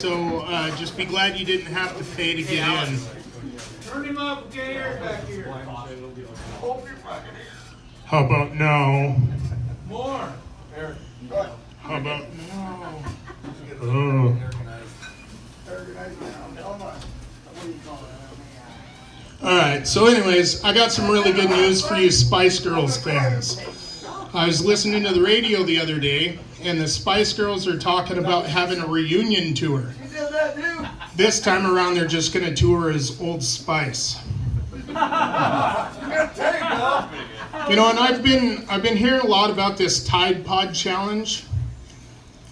So just be glad you didn't have to pay to get in. Turn him up, get air back here. How about now? More. How about now? Oh. Alright, so anyways, I got some really good news for you Spice Girls fans. I was listening to the radio the other day, and the Spice Girls are talking about having a reunion tour. This time around, they're just going to tour as Old Spice. You know, and I've been hearing a lot about this Tide Pod challenge.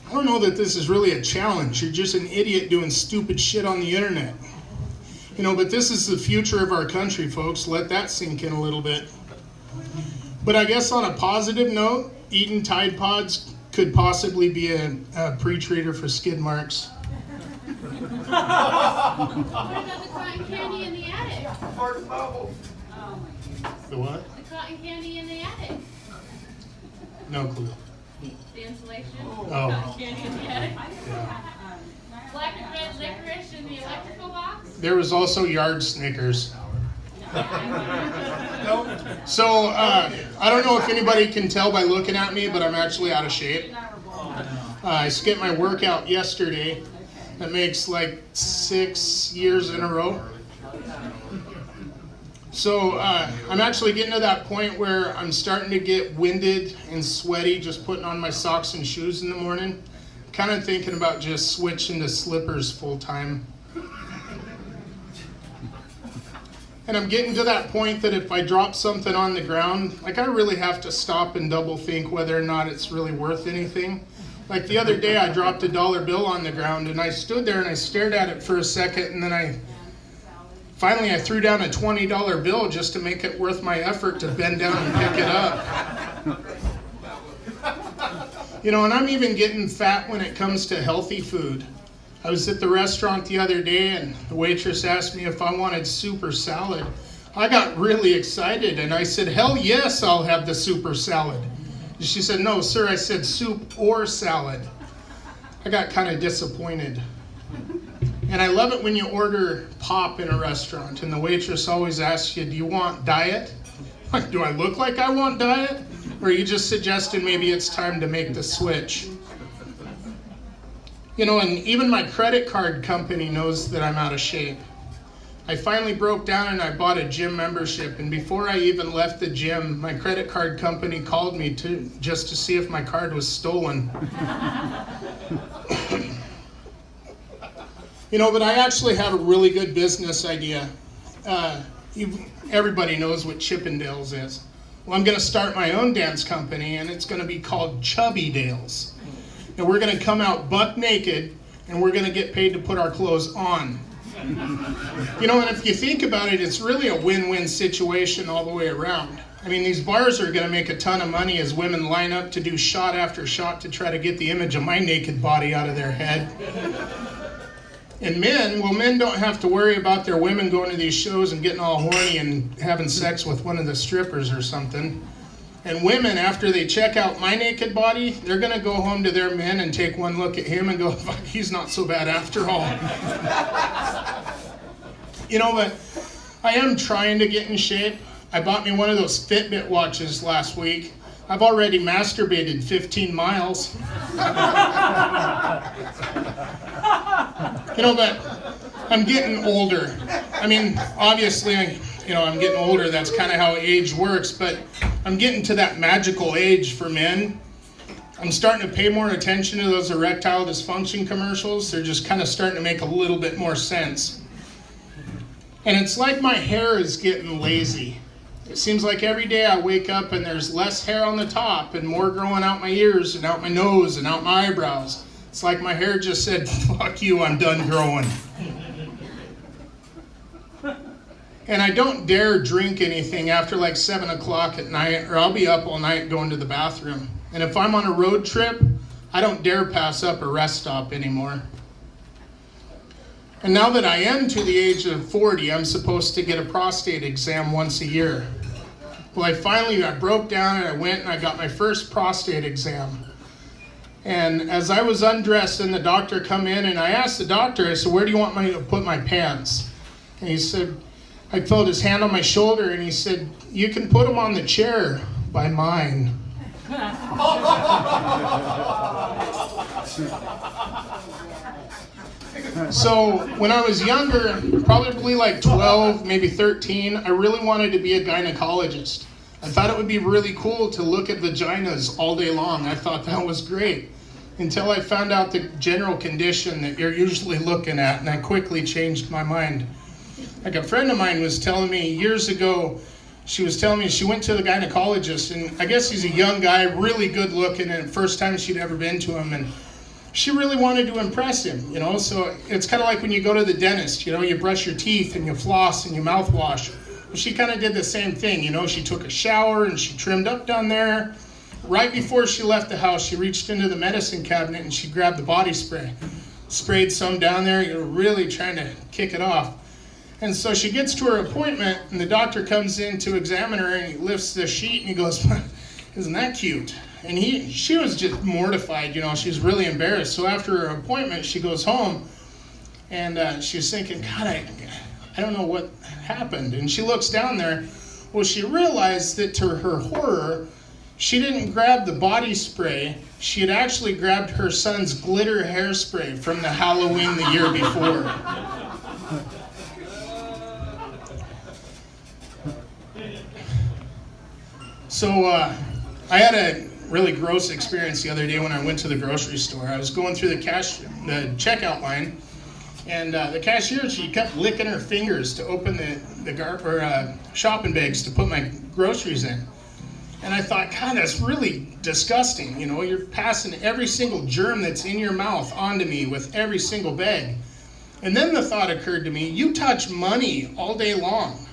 I don't know that this is really a challenge. You're just an idiot doing stupid shit on the internet. You know, but this is the future of our country, folks. Let that sink in a little bit. But I guess on a positive note, eating Tide Pods could possibly be a pre-treater for skid marks. What about the cotton candy in the attic? The what? The cotton candy in the attic. No clue. The insulation. Oh. Cotton candy in the attic. Yeah. Black and red licorice in the electrical box. There was also yard Snickers. So, I don't know if anybody can tell by looking at me, but I'm actually out of shape. I skipped my workout yesterday. That makes like 6 years in a row. So, I'm actually getting to that point where I'm starting to get winded and sweaty just putting on my socks and shoes in the morning. Kind of thinking about just switching to slippers full time. And I'm getting to that point that if I drop something on the ground, like I really have to stop and double think whether or not it's really worth anything. Like the other day I dropped a $1 bill on the ground and I stood there and I stared at it for a second and then I threw down a $20 bill just to make it worth my effort to bend down and pick it up. You know, and I'm even getting fat when it comes to healthy food. I was at the restaurant the other day and the waitress asked me if I wanted soup or salad. I got really excited and I said, hell yes, I'll have the soup or salad. And she said, no, sir, I said soup or salad. I got kind of disappointed. And I love it when you order pop in a restaurant and the waitress always asks you, do you want diet? Like, do I look like I want diet? Or are you just suggesting maybe it's time to make the switch? You know, and even my credit card company knows that I'm out of shape. I finally broke down and I bought a gym membership, and before I even left the gym, my credit card company called me just to see if my card was stolen. You know, but I actually have a really good business idea. Everybody knows what Chippendales is. Well, I'm going to start my own dance company, and it's going to be called Chubby Dales. And we're going to come out buck naked, and we're going to get paid to put our clothes on. You know, and if you think about it, it's really a win-win situation all the way around. I mean, these bars are going to make a ton of money as women line up to do shot after shot to try to get the image of my naked body out of their head. And men don't have to worry about their women going to these shows and getting all horny and having sex with one of the strippers or something. And women, after they check out my naked body, they're going to go home to their men and take one look at him and go, fuck, he's not so bad after all. You know, but I am trying to get in shape. I bought me one of those Fitbit watches last week. I've already masturbated 15 miles. You know, but I'm getting older. I mean, obviously, I'm getting older. That's kind of how age works, but I'm getting to that magical age for men. I'm starting to pay more attention to those erectile dysfunction commercials. They're just kind of starting to make a little bit more sense. And it's like my hair is getting lazy. It seems like every day I wake up and there's less hair on the top and more growing out my ears and out my nose and out my eyebrows. It's like my hair just said, fuck you, I'm done growing. And I don't dare drink anything after like 7 o'clock at night, or I'll be up all night going to the bathroom. And if I'm on a road trip, I don't dare pass up a rest stop anymore. And now that I am to the age of 40, I'm supposed to get a prostate exam once a year. Well, I broke down and I went and I got my first prostate exam. And as I was undressed and the doctor come in, and I asked the doctor, I said, where do you want me to put my pants? And he said, I felt his hand on my shoulder, and he said, you can put them on the chair by mine. So when I was younger, probably like 12, maybe 13, I really wanted to be a gynecologist. I thought it would be really cool to look at vaginas all day long. I thought that was great. Until I found out the general condition that you're usually looking at, and I quickly changed my mind. Like a friend of mine was telling me years ago, she was telling me she went to the gynecologist, and I guess he's a young guy, really good looking, and first time she'd ever been to him, and she really wanted to impress him, you know. So it's kind of like when you go to the dentist, you know, you brush your teeth and you floss and you mouthwash. Well, she kind of did the same thing, you know. She took a shower and she trimmed up down there. Right before she left the house, she reached into the medicine cabinet and she grabbed the body spray, sprayed some down there, you know, really trying to kick it off. And so she gets to her appointment, and the doctor comes in to examine her, and he lifts the sheet and he goes, isn't that cute? And she was just mortified, you know, she was really embarrassed. So after her appointment, she goes home, and she was thinking, God, I don't know what happened. And she looks down there. Well, she realized that to her horror, she didn't grab the body spray. She had actually grabbed her son's glitter hairspray from the Halloween the year before. So I had a really gross experience the other day when I went to the grocery store. I was going through the checkout line, and the cashier, she kept licking her fingers to open the shopping bags to put my groceries in. And I thought, God, that's really disgusting. You know, you're passing every single germ that's in your mouth onto me with every single bag. And then the thought occurred to me, you touch money all day long.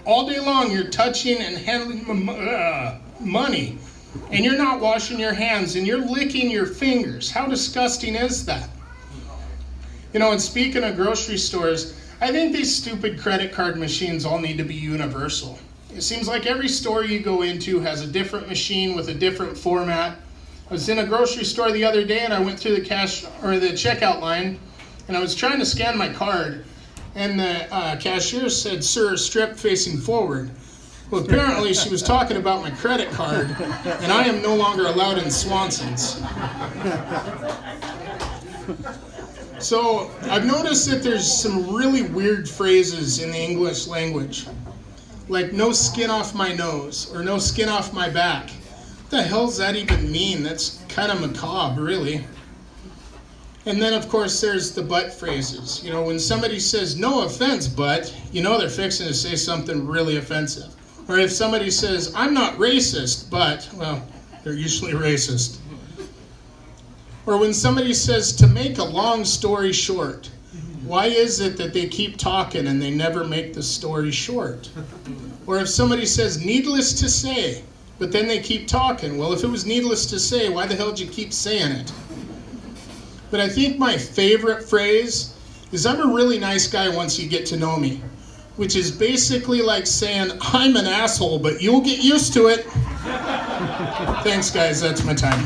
All day long you're touching and handling money. And you're not washing your hands and you're licking your fingers. How disgusting is that? You know, and speaking of grocery stores, I think these stupid credit card machines all need to be universal. It seems like every store you go into has a different machine with a different format. I was in a grocery store the other day and I went through the checkout line, and I was trying to scan my card, and the cashier said, "Sir, strip facing forward." Well, apparently she was talking about my credit card, and I am no longer allowed in Swanson's. So I've noticed that there's some really weird phrases in the English language, like no skin off my nose or no skin off my back. What the hell does that even mean? That's kind of macabre, really. And then, of course, there's the but phrases. You know, when somebody says, "No offense, but," you know they're fixing to say something really offensive. Or if somebody says, "I'm not racist, but," well, they're usually racist. Or when somebody says, "To make a long story short," why is it that they keep talking and they never make the story short? Or if somebody says, "Needless to say," but then they keep talking, well, if it was needless to say, why the hell did you keep saying it? But I think my favorite phrase is, "I'm a really nice guy once you get to know me," which is basically like saying, "I'm an asshole, but you'll get used to it." Thanks, guys. That's my time.